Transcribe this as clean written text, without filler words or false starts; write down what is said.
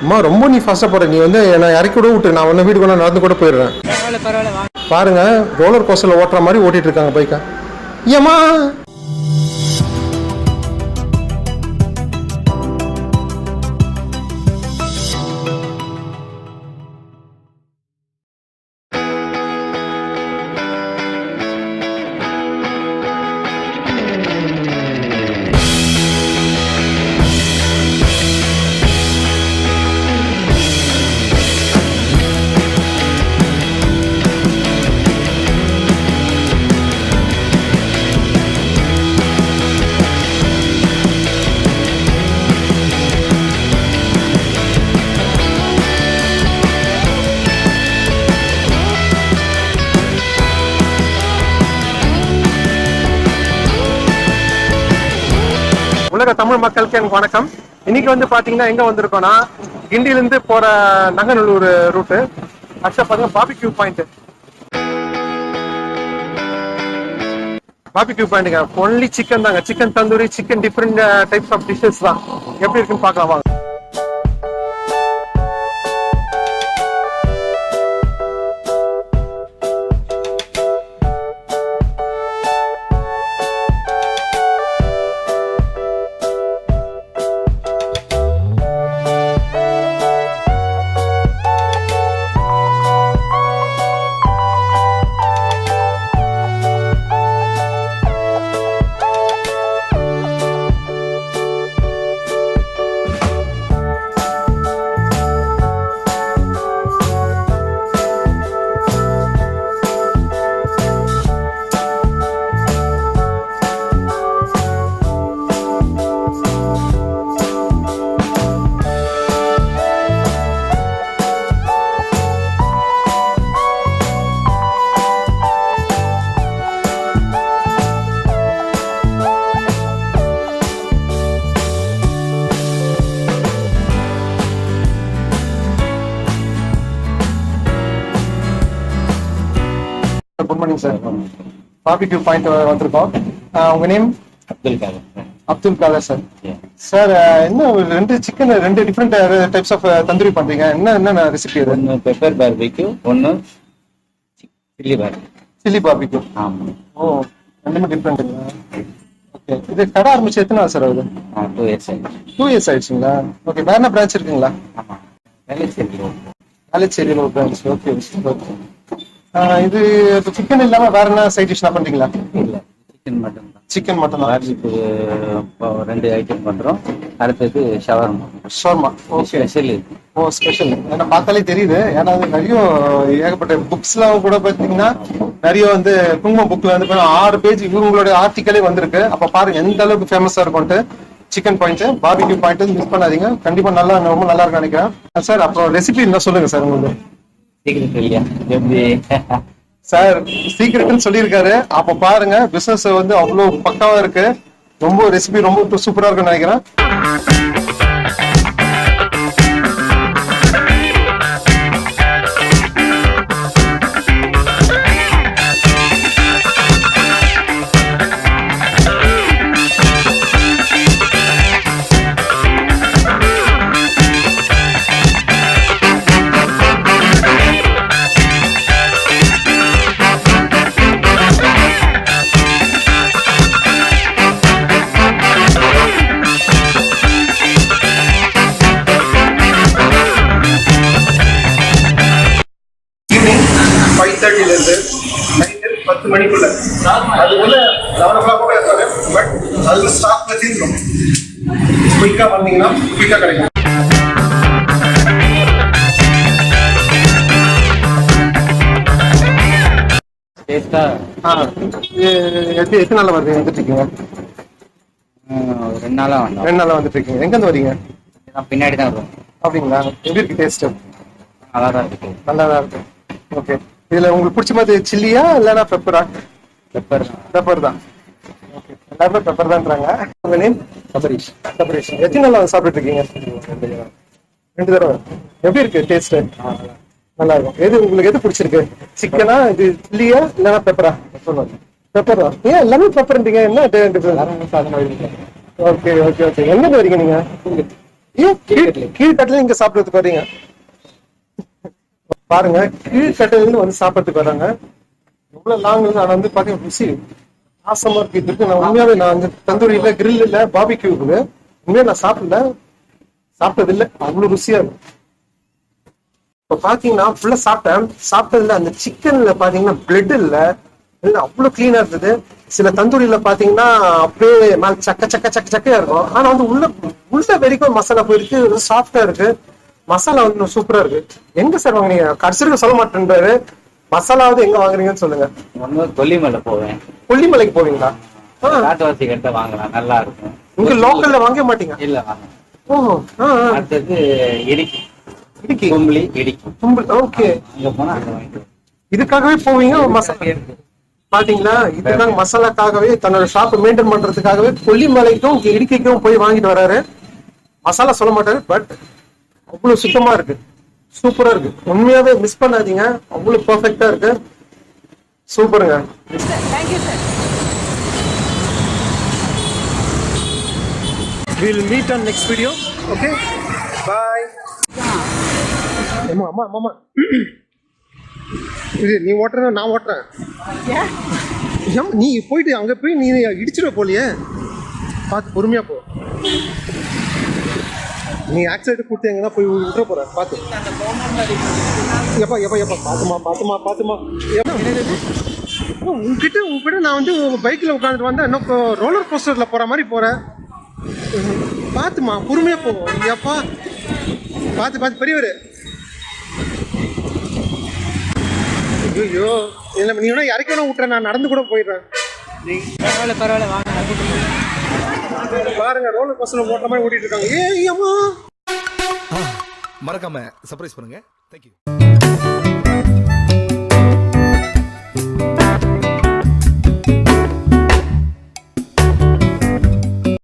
அம்மா ரொம்ப நீ ஃபாஸ்ட்டாக போகிற. நீ வந்து என்னை இறக்கி கூட விட்டு நான் ஒன்று வீடு கூட நடந்து கூட போயிடுறேன். பாருங்க ரோலர் கோஸ்டரில் ஓட்டுற மாதிரி ஓட்டிட்டு இருக்காங்க பைக்கை. ஏம்மா உலக தமிழ் மக்களுக்கு எனக்கு வணக்கம். இன்னைக்கு வந்து பாத்தீங்கன்னா எங்க வந்திருக்கோம்னா கிண்டியிலிருந்து போற நங்கநல்லூர் ரூட்டு. ஆக்சுவலா பாத்தீங்கன்னா பார்பிக்யூ பாயிண்ட். பார்பிக்யூ பாயிண்ட்ங்க ஒன்லி சிக்கன் தாங்க. Chicken tandoori, chicken different types of dishes தான். எப்படி இருக்குன்னு பார்க்கலாம் வாங்க. Good morning sir. Barbecue point வந்திருக்கோம். உங்க name? Abdul Khader sir. Sir என்ன ரெண்டு சிக்கன், ரெண்டு டிஃப்ரெண்ட் டைப்ஸ் ஆஃப் தந்தூரி பண்றீங்க. என்ன ரெசிபி? ஒன்னு பெப்பர் பார்பிக்யூ, ஒன்னு சில்லி பார்பிக்யூ. ஆமா. ஓ, ரெண்டுமே டிஃப்ரெண்ட்டுங்களா? ஓகே. இது கடை ஆரம்பிச்சு எத்தனை நாள் சார் ஆகுது? 2 years ஆயிடுச்சு. 2 years ஆயிடுச்சுங்களா? ஓகே. வேற என்ன பிரான்ச் இருக்குங்களா? ஆமா, வேலைச்சேரியில் ஒரு பிரான்ச். ஓகே. இது சிக்கன் இல்லாம வேற என்ன சைட் டிஷ் பண்றீங்களா? இல்ல, சிக்கன் மட்டும் தான். சிக்கன் மட்டும் தான். பார்பிக்யூ 2 ஐட்டம் பண்றோம். அடுத்தது ஷவர்மா. ஓகே. ஸ்பெஷல். ஓ, ஸ்பெஷல். ஏன்னா பார்த்தாலே தெரியுது. ஏன்னா அது நிறைய ஏகப்பட்ட புக்ஸ்லாம் கூட பார்த்தீங்கன்னா நிறைய வந்து குங்குமம் புக்ல வந்து 6 பேஜ் இவங்களுடைய ஆர்டிக்கலே வந்திருக்கு. அப்ப பாருங்க எந்த அளவுக்கு ஃபேமஸா இருக்கும்ட்டு. Chicken point, barbecue point miss பண்ணாதீங்க. கண்டிப்பா ரொம்ப நல்லா இருக்கும்னு நினைக்கிறேன் சார். அப்புறம் ரெசிபி இருந்தா சொல்லுங்க சார். உங்களுக்கு சார் சீக்கிரட்னு சொல்லியிருக்காரு. அப்ப பாருங்க பிசினஸ் வந்து அவ்வளவு பக்காவா இருக்கு. ரொம்ப ரெசிபி ரொம்ப சூப்பரா இருக்குன்னு நினைக்கிறேன். இருந்து 10 மணிக்குள்ள அதுக்குள்ள 11 o'clock இருக்காது. பட் அதுல ஸ்டாக் வச்சிருக்கோம். குயிக்கா வந்தீங்கன்னா குயிக்கா கிடைக்கும். எத்தனை நாள் வருது வந்துட்டு இருக்கீங்க? 2 நாளா வந்தோம். 2 நாளா வந்துட்டு இருக்கீங்க. எங்க இருந்து வரீங்க? பின்னாடி தான் வரும். அப்படிங்களா? எப்படி இருக்கு டேஸ்ட்? நல்லா தான் இருக்கு. நல்லா தான் இருக்கு. ஓகே. இதுல உங்களுக்கு பிடிச்ச மாதிரி சில்லியா இல்லைன்னா பெப்பரா? பெப்பர் தான். ஓகே. எல்லாருமே பெப்பர் தான்றாங்க. உங்க நேம்? சபரீஷ். எத்தனை நாள் சாப்பிட்டு இருக்கீங்க? 2 தடவை. எப்படி இருக்கு டேஸ்ட்? நல்லா இருக்கும். உங்களுக்கு எது பிடிச்சிருக்கு? சிக்கனா, இது சில்லியா இல்லைன்னா பெப்பரா? பெப்பர் தான். ஏன் எல்லாமே பெப்பர்ன்றீங்க? என்ன? ஓகே. எங்க வரீங்க நீங்க? ஏன் கீழ்கட்டில இங்க சாப்பிடறதுக்கு வர்றீங்க? பாருங்க, கீழ்கட்டையில வந்து சாப்பிடறதுக்கு வர்றாங்க. எவ்வளவு லாங் இருந்து. ஆனா வந்து பாத்தீங்கன்னா ருசி ஆசமா இருக்கு. இது இருக்கு. நான் உண்மையாவே நான் வந்து தந்தூரியில கிரில் இல்ல பாபிக்யூ இருக்குது. உண்மையா நான் சாப்பிட்டது இல்ல. அவ்வளவு ருசியா இருக்கும். இப்ப பாத்தீங்கன்னா ஃபுல்லா சாப்பிட்டதுல அந்த சிக்கன்ல பாத்தீங்கன்னா பிளட் இல்ல, அவ்வளவு கிளீனா இருந்தது. சில தந்தூரியில பாத்தீங்கன்னா அப்படியே மேல சக்கையா இருக்கும். ஆனா வந்து உள்ள வரைக்கும் மசாலா போயிருக்கு, சாஃப்டா இருக்கு. மசாலா வந்து சூப்பரா இருக்கு. எங்க சார் வாங்குனீங்க? கடைசிக்கு சொல்ல மாட்டேன்றாரு. மசாலாவது எங்க வாங்குறீங்கன்னு சொல்லுங்க. கொல்லிமலை போவேன். கொல்லிமலைக்கு போவீங்களா? காட்டுவாசி கிட்ட வாங்கலாம், நல்லா இருக்கும். இங்க லோக்கல்ல வாங்க மாட்டீங்க? இல்ல வாங்க. ஓ. அடுத்தது இடுக்கி. ஓகே. அங்க போனா அங்க வாங்கிட்டு இதுக்காகவே போவீங்க? மசாலா பாத்தீங்களா, இதுக்காக மசாலாக்காகவே தன்னோட ஷாப் மெயின்டைன் பண்றதுக்காகவே கொல்லிமலைக்கும் இடுக்கிக்கும் போய் வாங்கிட்டு வராரு. மசாலா சொல்ல மாட்டாரு, பட் அவ்வளவு சுத்தமா இருக்கு, சூப்பரா இருக்கு. உண்மையாவே மிஸ் பண்ணாதீங்க, அவ்வளவு பெர்ஃபெக்ட்டா இருக்கு. சூப்பருங்க. We'll meet on next video. Okay? Bye. அம்மா இது நீ ஓட்டுற, நான் ஓட்டுறேன். நீ போயிட்டு அங்க போய் நீ இடிச்சிட போலியே. பார்த்து பொறுமையா போ. நீ ஆக்சிடென்ட் கொடுத்து எங்கன்னா போய் விட்டுற போற. பார்த்து. எப்பா பாத்துமா. உங்ககிட்ட நான் வந்து பைக்கில் உட்காந்துட்டு வந்தேன். இன்னும் ரோலர் கோஸ்டர்ல போற மாதிரி போறேன். பாத்துமா, பொறுமையா போ. எப்பா பார்த்து பெரியவர். ஐயோ, என்ன நீ வேணா இறக்கி வேணா விட்டுறேன், நான் நடந்து கூட போயிடுறேன். பரவாயில்ல வாங்க. பாருங்க, ரோலர் கோஸ்டர் ஓட்டுற மாதிரி ஓட்டிட்டு இருக்காங்க. ஏய் அம்மா, மறக்காம சர்ப்ரைஸ் பண்ணுங்க. தேங்க்யூ.